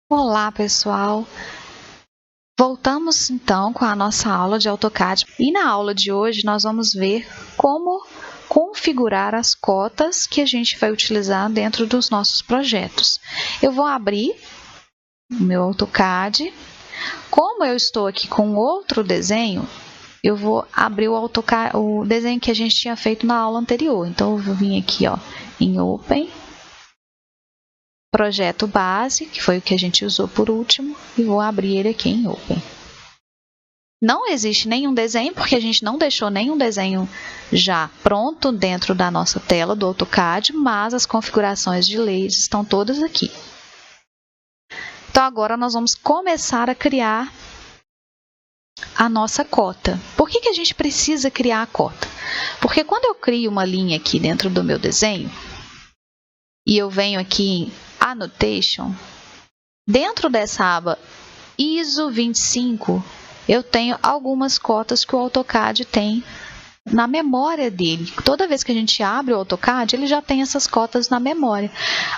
Olá, pessoal! Voltamos então com a nossa aula de AutoCAD e na aula de hoje nós vamos ver como configurar as cotas que a gente vai utilizar dentro dos nossos projetos. Eu vou abrir o meu AutoCAD. Como eu estou aqui com outro desenho, eu vou abrir o desenho que a gente tinha feito na aula anterior. Então, eu vou vir aqui em Open, projeto base, que foi o que a gente usou por último, e vou abrir ele aqui em Open. Não existe nenhum desenho, porque a gente não deixou nenhum desenho já pronto dentro da nossa tela do AutoCAD, mas as configurações de layers estão todas aqui. Então, agora nós vamos começar a criar a nossa cota. Por que a gente precisa criar a cota? Porque quando eu crio uma linha aqui dentro do meu desenho, e eu venho aqui em Annotation, dentro dessa aba ISO 25, eu tenho algumas cotas que o AutoCAD tem na memória dele. Toda vez que a gente abre o AutoCAD, ele já tem essas cotas na memória.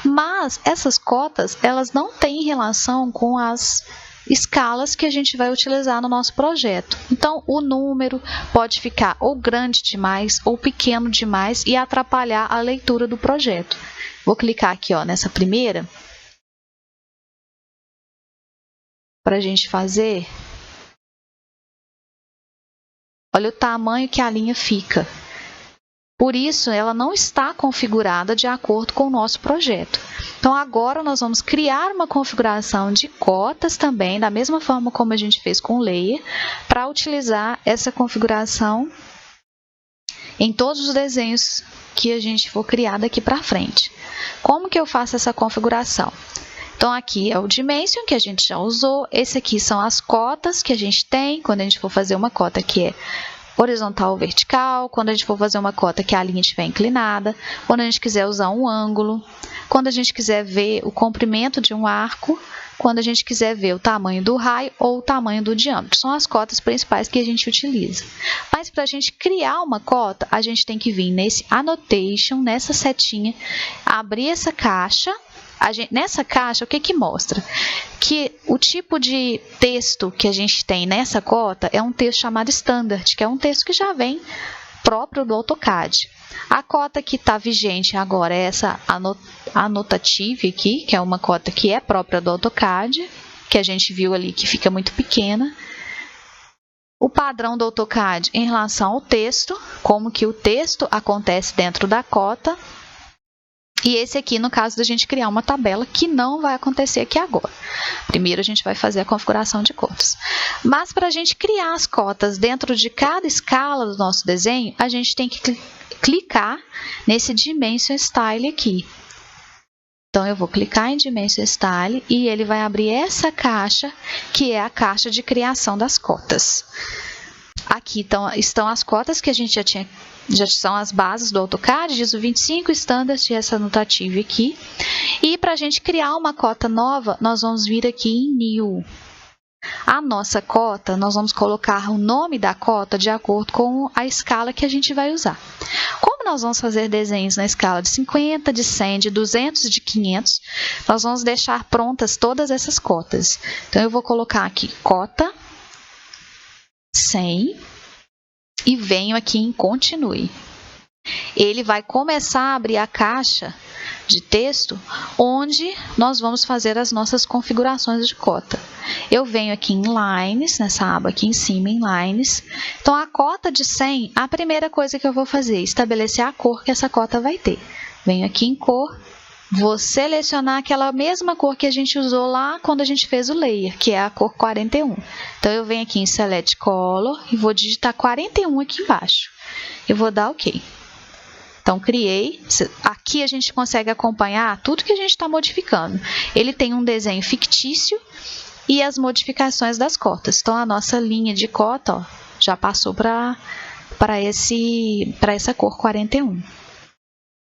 Mas essas cotas, elas não têm relação com as escalas que a gente vai utilizar no nosso projeto. Então, o número pode ficar ou grande demais ou pequeno demais e atrapalhar a leitura do projeto. Vou clicar aqui nessa primeira para a gente fazer. Olha o tamanho que a linha fica. Por isso, ela não está configurada de acordo com o nosso projeto. Então, agora nós vamos criar uma configuração de cotas também, da mesma forma como a gente fez com o Layer, para utilizar essa configuração em todos os desenhos que a gente for criar daqui para frente. Como que eu faço essa configuração? Então, aqui é o Dimension, que a gente já usou. Esse aqui são as cotas que a gente tem, quando a gente for fazer uma cota que é horizontal ou vertical, quando a gente for fazer uma cota que a linha estiver inclinada, quando a gente quiser usar um ângulo, quando a gente quiser ver o comprimento de um arco, quando a gente quiser ver o tamanho do raio ou o tamanho do diâmetro. São as cotas principais que a gente utiliza. Mas para a gente criar uma cota, a gente tem que vir nesse Annotation, nessa setinha, abrir essa caixa. Nessa caixa, o que mostra? Que o tipo de texto que a gente tem nessa cota é um texto chamado Standard, que é um texto que já vem próprio do AutoCAD. A cota que está vigente agora é essa Annotative aqui, que é uma cota que é própria do AutoCAD, que a gente viu ali que fica muito pequena. O padrão do AutoCAD em relação ao texto, como que o texto acontece dentro da cota. E esse aqui, no caso da gente criar uma tabela, que não vai acontecer aqui agora. Primeiro, a gente vai fazer a configuração de cotas. Mas, para a gente criar as cotas dentro de cada escala do nosso desenho, a gente tem que clicar nesse Dimension Style aqui. Então, eu vou clicar em Dimension Style e ele vai abrir essa caixa, que é a caixa de criação das cotas. Aqui estão as cotas que a gente já são as bases do AutoCAD, ISO 25, Standard e essa Annotative aqui. E para a gente criar uma cota nova, nós vamos vir aqui em New. A nossa cota, nós vamos colocar o nome da cota de acordo com a escala que a gente vai usar. Como nós vamos fazer desenhos na escala de 50, de 100, de 200 e de 500, nós vamos deixar prontas todas essas cotas. Então, eu vou colocar aqui cota 100 e venho aqui em Continue. Ele vai começar a abrir a caixa de texto onde nós vamos fazer as nossas configurações de cota. Eu venho aqui em Lines, nessa aba aqui em cima, em Lines. Então, a cota de 100, a primeira coisa que eu vou fazer é estabelecer a cor que essa cota vai ter. Venho aqui em Cor. Vou selecionar aquela mesma cor que a gente usou lá quando a gente fez o layer, que é a cor 41. Então, eu venho aqui em Select Color e vou digitar 41 aqui embaixo. Eu vou dar OK. Então, criei. Aqui a gente consegue acompanhar tudo que a gente está modificando. Ele tem um desenho fictício e as modificações das cotas. Então, a nossa linha de cota já passou para essa cor 41.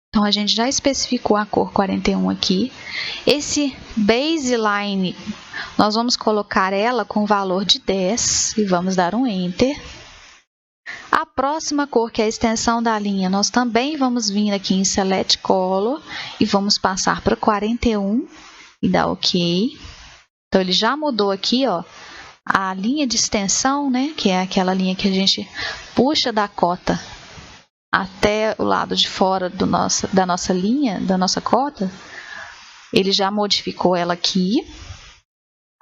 Então, a gente já especificou a cor 41 aqui. Esse baseline, nós vamos colocar ela com valor de 10 e vamos dar um Enter. A próxima cor, que é a extensão da linha, nós também vamos vir aqui em Select Color e vamos passar para 41 e dar OK. Então, ele já mudou aqui, ó, a linha de extensão, né, que é aquela linha que a gente puxa da cota até o lado de fora da nossa linha, da nossa cota. Ele já modificou ela aqui.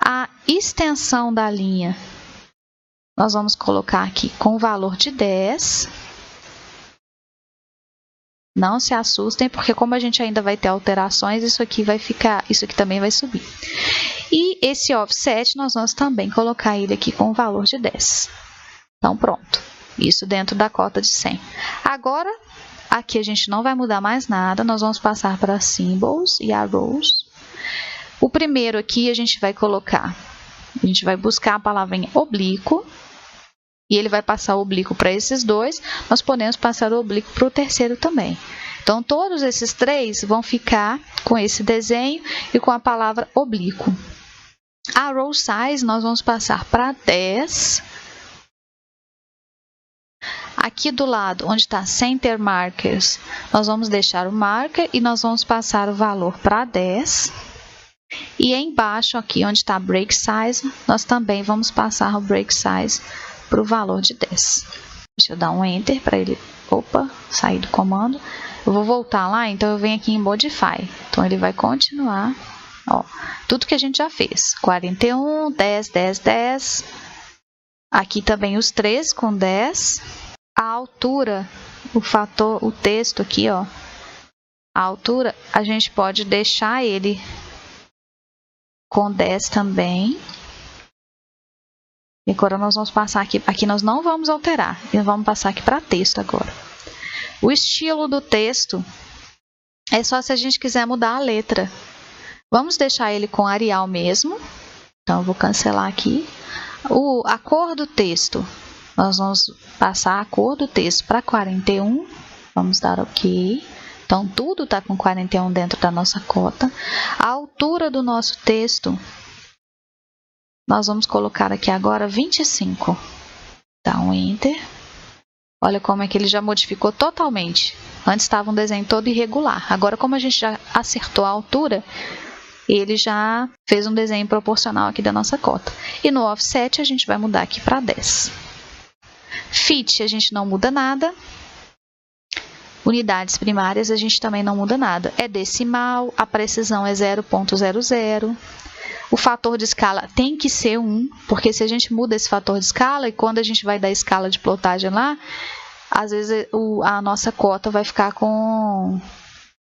A extensão da linha, nós vamos colocar aqui com o valor de 10. Não se assustem, porque como a gente ainda vai ter alterações, isso aqui também vai subir. E esse offset, nós vamos também colocar ele aqui com o valor de 10. Então, pronto. Isso dentro da cota de 100. Agora, aqui a gente não vai mudar mais nada, nós vamos passar para Symbols e Arrows. O primeiro aqui a gente vai buscar a palavrinha oblíquo, e ele vai passar o oblíquo para esses dois, nós podemos passar o oblíquo para o terceiro também. Então, todos esses três vão ficar com esse desenho e com a palavra oblíquo. A row size nós vamos passar para 10. Aqui do lado, onde está Center Markers, nós vamos deixar o marker e nós vamos passar o valor para 10. E embaixo, aqui onde está Break Size, nós também vamos passar o Break Size para o valor de 10. Deixa eu dar um Enter para ele sair do comando. Eu vou voltar lá, então eu venho aqui em Modify. Então, ele vai continuar. Ó, tudo que a gente já fez. 41, 10, 10, 10. Aqui também os 3 com 10. A altura, o texto aqui, ó. A altura, a gente pode deixar ele com 10 também. E agora nós vamos passar aqui. Aqui nós não vamos alterar. Vamos passar aqui para texto agora. O estilo do texto é só se a gente quiser mudar a letra. Vamos deixar ele com Arial mesmo. Então, eu vou cancelar aqui. A cor do texto. Nós vamos passar a cor do texto para 41. Vamos dar OK. Então, tudo está com 41 dentro da nossa cota. A altura do nosso texto, nós vamos colocar aqui agora 25. Dá um Enter. Olha como é que ele já modificou totalmente. Antes estava um desenho todo irregular. Agora, como a gente já acertou a altura, ele já fez um desenho proporcional aqui da nossa cota. E no offset, a gente vai mudar aqui para 10. Fit, a gente não muda nada. Unidades primárias, a gente também não muda nada. É decimal, a precisão é 0,00. O fator de escala tem que ser 1, porque se a gente muda esse fator de escala, e quando a gente vai dar escala de plotagem lá, às vezes a nossa cota vai ficar com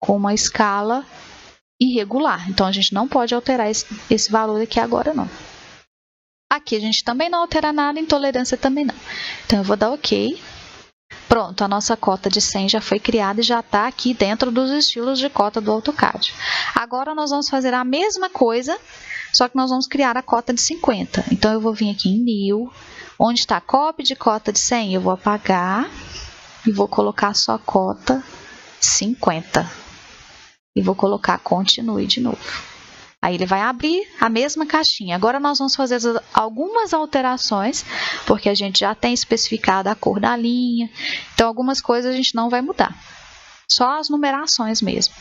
uma escala irregular. Então, a gente não pode alterar esse valor aqui agora, não. Aqui a gente também não altera nada, intolerância também não. Então, eu vou dar OK. Pronto, a nossa cota de 100 já foi criada e já está aqui dentro dos estilos de cota do AutoCAD. Agora, nós vamos fazer a mesma coisa, só que nós vamos criar a cota de 50. Então, eu vou vir aqui em New, onde está Copy de cota de 100, eu vou apagar e vou colocar só cota 50. E vou colocar Continue de novo. Aí ele vai abrir a mesma caixinha. Agora nós vamos fazer algumas alterações, porque a gente já tem especificado a cor da linha. Então, algumas coisas a gente não vai mudar. Só as numerações mesmo.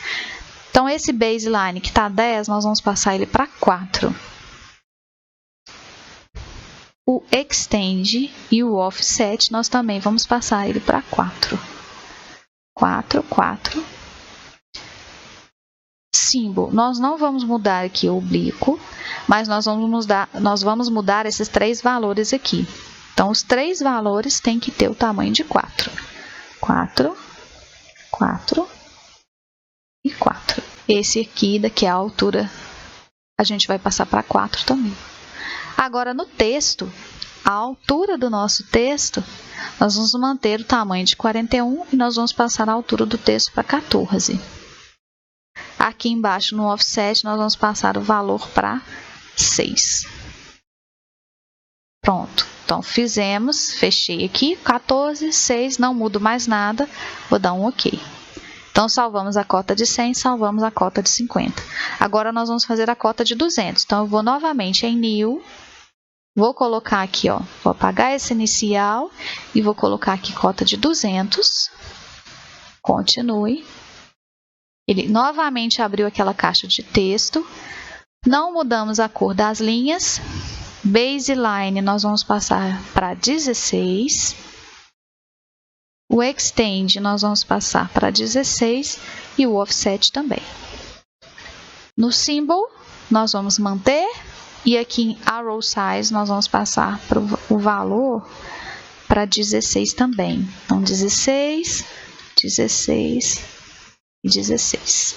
Então, esse baseline que está 10, nós vamos passar ele para 4. O extend e o offset, nós também vamos passar ele para 4. 4, 4. Symbol, nós não vamos mudar aqui o oblíquo, mas nós vamos mudar esses 3 valores aqui. Então, os 3 valores têm que ter o tamanho de 4. 4, 4 e 4. Esse aqui, daqui a altura, a gente vai passar para 4 também. Agora, no texto, a altura do nosso texto, nós vamos manter o tamanho de 41 e nós vamos passar a altura do texto para 14. Aqui embaixo, no offset, nós vamos passar o valor para 6. Pronto. Então, fechei aqui, 14, 6, não mudo mais nada, vou dar um OK. Então, salvamos a cota de 100, salvamos a cota de 50. Agora, nós vamos fazer a cota de 200. Então, eu vou novamente em New, vou colocar aqui, ó, vou apagar esse inicial e vou colocar aqui cota de 200. Continue. Ele novamente abriu aquela caixa de texto Não mudamos a cor das linhas. Baseline nós vamos passar para 16. O Extend nós vamos passar para 16 e o Offset também. No Symbol nós vamos manter e aqui em Arrow Size nós vamos passar o valor para 16 também. Então 16, 16 e 16.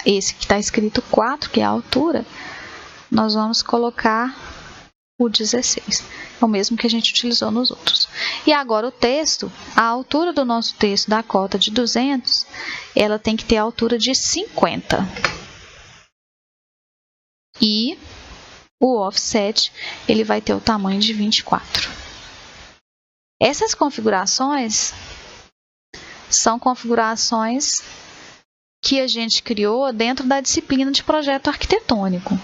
Esse que está escrito 4, que é a altura, nós vamos colocar o 16. É o mesmo que a gente utilizou nos outros. E agora o texto, a altura do nosso texto da cota de 200, ela tem que ter a altura de 50. E o offset, ele vai ter o tamanho de 24. Essas configurações são configurações que a gente criou dentro da disciplina de projeto arquitetônico.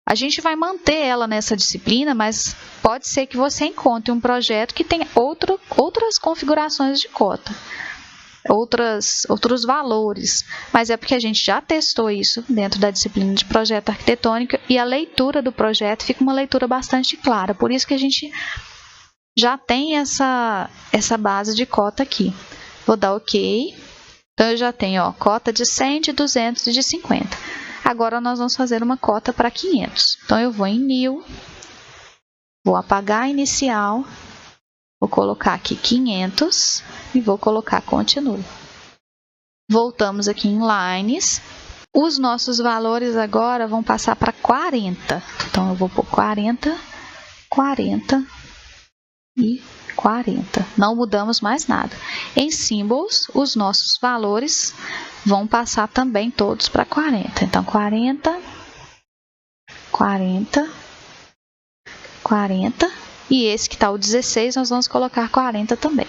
A gente vai manter ela nessa disciplina, mas pode ser que você encontre um projeto que tenha outras configurações de cota, outros valores, mas é porque a gente já testou isso dentro da disciplina de projeto arquitetônico e a leitura do projeto fica uma leitura bastante clara, por isso que a gente já tem essa base de cota aqui. Vou dar OK, então eu já tenho cota de 100, de 200 e de 50. Agora nós vamos fazer uma cota para 500. Então eu vou em New, vou apagar a inicial, vou colocar aqui 500 e vou colocar Continue. Voltamos aqui em Lines. Os nossos valores agora vão passar para 40. Então eu vou pôr 40, 40 e 40. Não mudamos mais nada. Em Symbols, os nossos valores vão passar também todos para 40. Então, 40, 40, 40. E esse que está o 16, nós vamos colocar 40 também.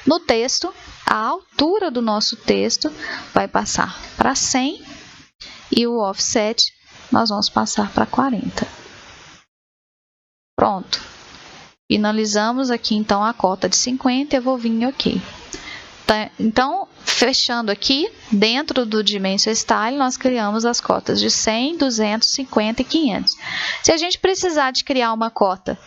No texto, a altura do nosso texto vai passar para 100. E o offset, nós vamos passar para 40. Pronto. Finalizamos aqui, então, a cota de 50 e eu vou vir em OK. Então, fechando aqui, dentro do Dimension Style, nós criamos as cotas de 100, 200, 50 e 500. Se a gente precisar de criar uma cota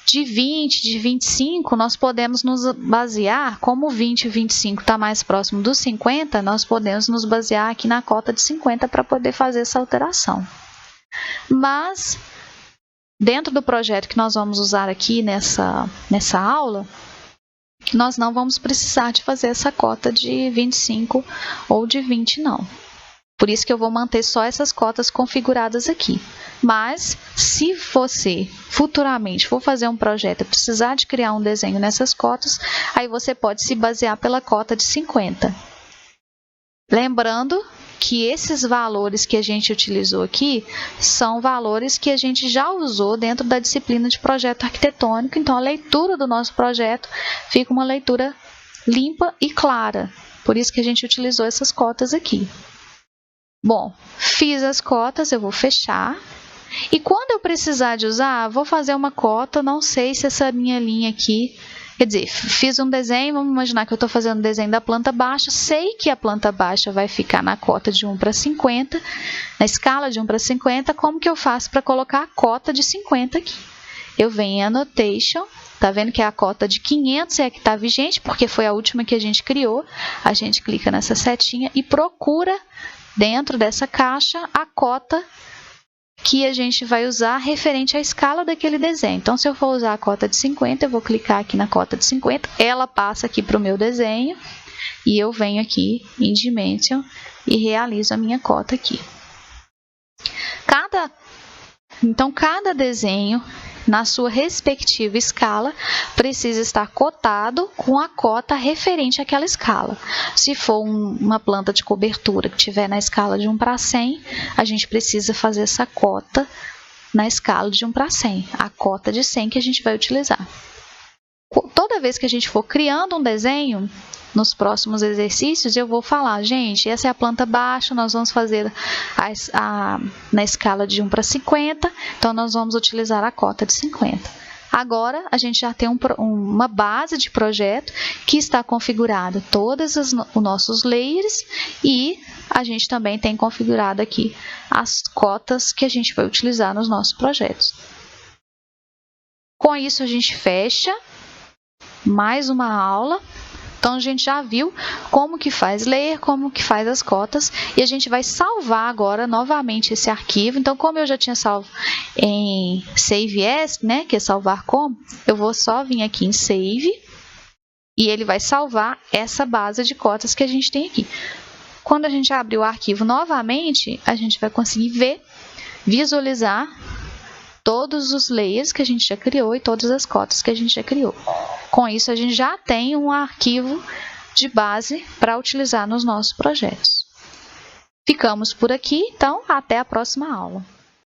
de 20, de 25, nós podemos nos basear, como o 20 e 25 está mais próximo dos 50, nós podemos nos basear aqui na cota de 50 para poder fazer essa alteração. Mas dentro do projeto que nós vamos usar aqui nessa aula, nós não vamos precisar de fazer essa cota de 25 ou de 20, não. Por isso que eu vou manter só essas cotas configuradas aqui. Mas, se você futuramente for fazer um projeto e precisar de criar um desenho nessas cotas, aí você pode se basear pela cota de 50. Lembrando que esses valores que a gente utilizou aqui são valores que a gente já usou dentro da disciplina de projeto arquitetônico, então a leitura do nosso projeto fica uma leitura limpa e clara, por isso que a gente utilizou essas cotas aqui. Bom, fiz as cotas, eu vou fechar, e quando eu precisar de usar, vou fazer uma cota, não sei se essa minha linha aqui... Quer dizer, fiz um desenho, vamos imaginar que eu estou fazendo um desenho da planta baixa, sei que a planta baixa vai ficar na cota de 1 para 50, na escala de 1 para 50, como que eu faço para colocar a cota de 50 aqui? Eu venho em Annotation, tá vendo que a cota de 500 é a que está vigente, porque foi a última que a gente criou, a gente clica nessa setinha e procura dentro dessa caixa a cota que a gente vai usar referente à escala daquele desenho. Então, se eu for usar a cota de 50, eu vou clicar aqui na cota de 50, ela passa aqui para o meu desenho, e eu venho aqui em Dimension e realizo a minha cota aqui. Então, cada desenho, na sua respectiva escala, precisa estar cotado com a cota referente àquela escala. Se for uma planta de cobertura que estiver na escala de 1 para 100, a gente precisa fazer essa cota na escala de 1 para 100, a cota de 100 que a gente vai utilizar. Toda vez que a gente for criando um desenho, nos próximos exercícios eu vou falar, gente, essa é a planta baixa, nós vamos fazer na escala de 1 para 50, então nós vamos utilizar a cota de 50. Agora, a gente já tem uma base de projeto que está configurada todos os nossos layers e a gente também tem configurado aqui as cotas que a gente vai utilizar nos nossos projetos. Com isso, a gente fecha mais uma aula. Então, a gente já viu como que faz layer, como que faz as cotas, e a gente vai salvar agora novamente esse arquivo. Então, como eu já tinha salvo em Save As, né, que é salvar como, eu vou só vir aqui em Save, e ele vai salvar essa base de cotas que a gente tem aqui. Quando a gente abrir o arquivo novamente, a gente vai conseguir visualizar todos os layers que a gente já criou e todas as cotas que a gente já criou. Com isso, a gente já tem um arquivo de base para utilizar nos nossos projetos. Ficamos por aqui, então até a próxima aula.